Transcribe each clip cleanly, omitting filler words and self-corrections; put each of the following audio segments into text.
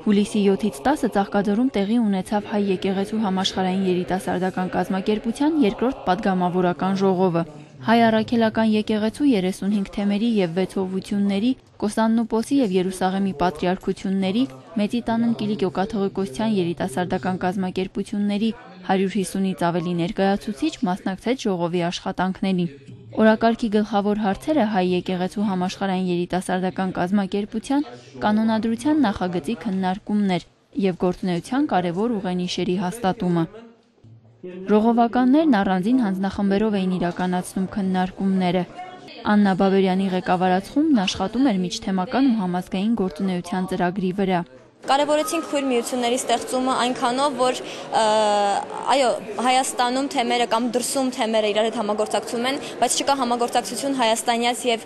Հուլիսի 7-ից 10-ը Ծաղկաձորում տեղի ունեցավ Հայ եկեղեցու համաշխարհային երիտասարդական կազմակերպության երկրորդ պատգամավորական ժողովը։ Հայ առաքելական եկեղեցու 35 թեմերի եւ 6 հովությունների, Կոստանդնուպոլսի եւ Երուսաղեմի պատրիարքությունների, Մեծիտանն Կիլիկիո կաթողիկոսության երիտասարդական կազմակերպությունների 150-ից ավելի ներկայացուցիչ մասնակցեց ժողովի աշխատանքներին։ Օրակարգի գլխավոր հարցերը Հայ եկեղեցու համաշխարհային երիտասարդական կազմակերպության կանոնադրության նախագծի քննարկումներ եւ գործունեության կարևոր ուղենիշերի հաստատումը։ Ժողովականներն առանձին հանձնախմբերով էին իրականացնում քննարկումները։ Աննա Բաբերյանի ղեկավարած խումբն աշխատում էր միջթեմական ու համազգային գործունեության ծրագրի վրա։ Կարևորեցինք քույր միությունների ստեղծումը այնքանով, որ Հայաստանում թեմերը կամ դրսում թեմերը իրար հետ համագործակցում են, բայց չկա համագործակցություն հայաստանյաց եւ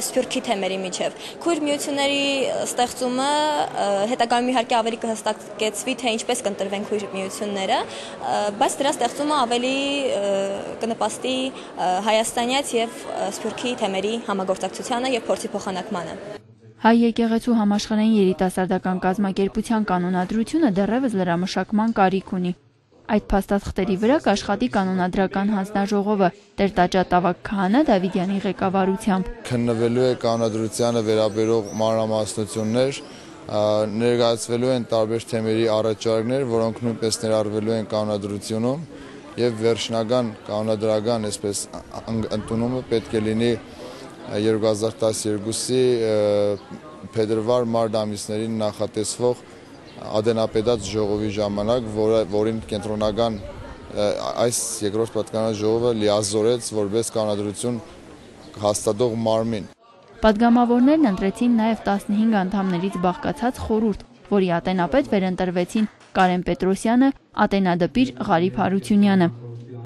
սփյուռքի թեմերի միջև։ Քույր միությունների ստեղծումը հետագայում իհարկե ավելի կհստակեցվի, թե ինչպես կընտրվեն քույր միությունները, բայց դրա ստեղծումը ավելի կնպաստի հայաստանյաց եւ սփյուռքի թեմերի համագործակցությանը եւ փորձի փոխանակմանը։ Հայ եկեղեցու համաշխարհային երիտասարդական կազմակերպության կանոնադրությունը դեռևս լրամշակման կարիք ունի։ Այդ փաստաթղթերի վրա կաշխատի կանոնադրական հանձնաժողովը Տեր-Տաճա Տավակ Քահանա Դավիդյանի ղեկավարությամբ։ Քննվելու է կանոնադրությանը վերաբերող մանրամասնություններ, ներկայացվելու են տարբեր թեմերի առաջարկներ, որոնք նույնպես ներառվելու են կանոնադրությունում, եւ վերջնական կանոնադրական այսպես ընդունումը պետք է լինի 2012-ի փետրվար-մարտ ամիսներին նախատեսվող ադենապետած ժողովի ժամանակ, որին կենտրոնական այս երկրորդ պատգամավորական ժողովը լիազորեց որպես կանոնադրություն հաստատող մարմին։ Պատգամավորներն ընտրեցին նաև 15 անդամներից բաղկացած խորհուրդ, որի ատենապետ վերընտրվեցին Կարեն Պետրոսյանը, ատենադպիր Ղարիբ Հարությունյանը։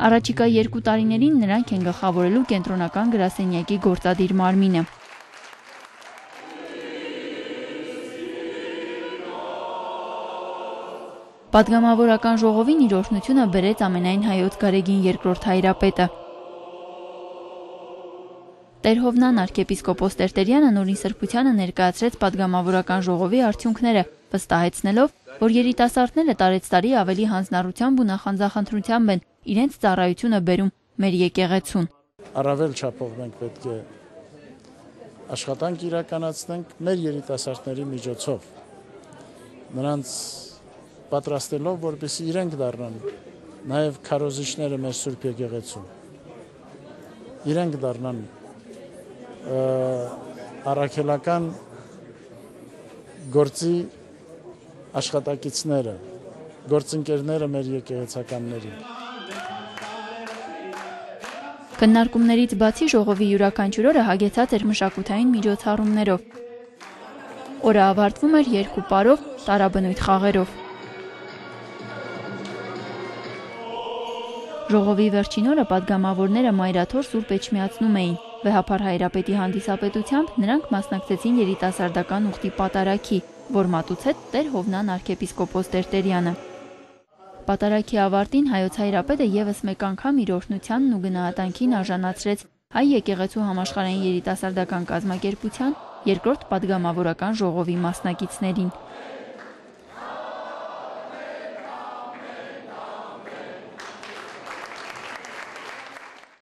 Առաջիկա 2 տարիներին նրանք են գլխավորելու կենտրոնական գրասենյակի գործադիր մարմինը։ Պատգամավորական ժողովին իր օրհնությունը բերեց ամենայն հայոց Գարեգին II հայրապետը։ Տեր Հովնան arczepiskopos Տերտերյանը նորին սրբությանը ներկայացրեց պատգամավորական ժողովի արդյունքները, վստահեցնելով, որ երիտասարդները տարեցտարի ավելի հանձնառությամբ ու նախանձախնդրությամբ են իրենց ծառայությունը բերում մեր եկեղեցուն։ Առավել չափով մենք պետք է աշխատանք իրականացնենք մեր երիտասարդների միջոցով, նրանց պատրաստելով, որպեսզի իրենք դառնան նաև քարոզիչները մեր Սուրբ եկեղեցում, իրենք դառնան առաքելական գործի աշխատակիցները, գործընկերները մեր եկեղեցականներին։ Քննարկումներից բացի ժողովի յուրաքանչյուր օրը հագեցած էր մշակութային միջոցառումներով։ Օրը ավարտվում էր 2 պարով, տարաբնույթ խաղերով։ Ժողովի վերջին օրը պատգամավորները մայրաթոր Սուրբ Էջմիածնում էին։ Վեհափար հայրապետի հանդիսապետությամբ նրանք մասնակցեցին երիտասարդական ուխտի պատարագի, որ մատուցեց Տեր Հովնան arczepiskopos Տերտերյանը։ Պատարագի ավարտին հայոց հայրապետը եւս մեկ անգամ իր օրհնությանն ու գնահատանքին արժանացրեց Հայ եկեղեցու համաշխարհային երիտասարդական կազմակերպության երկրորդ պատգամավորական ժողովի մասնակիցներին։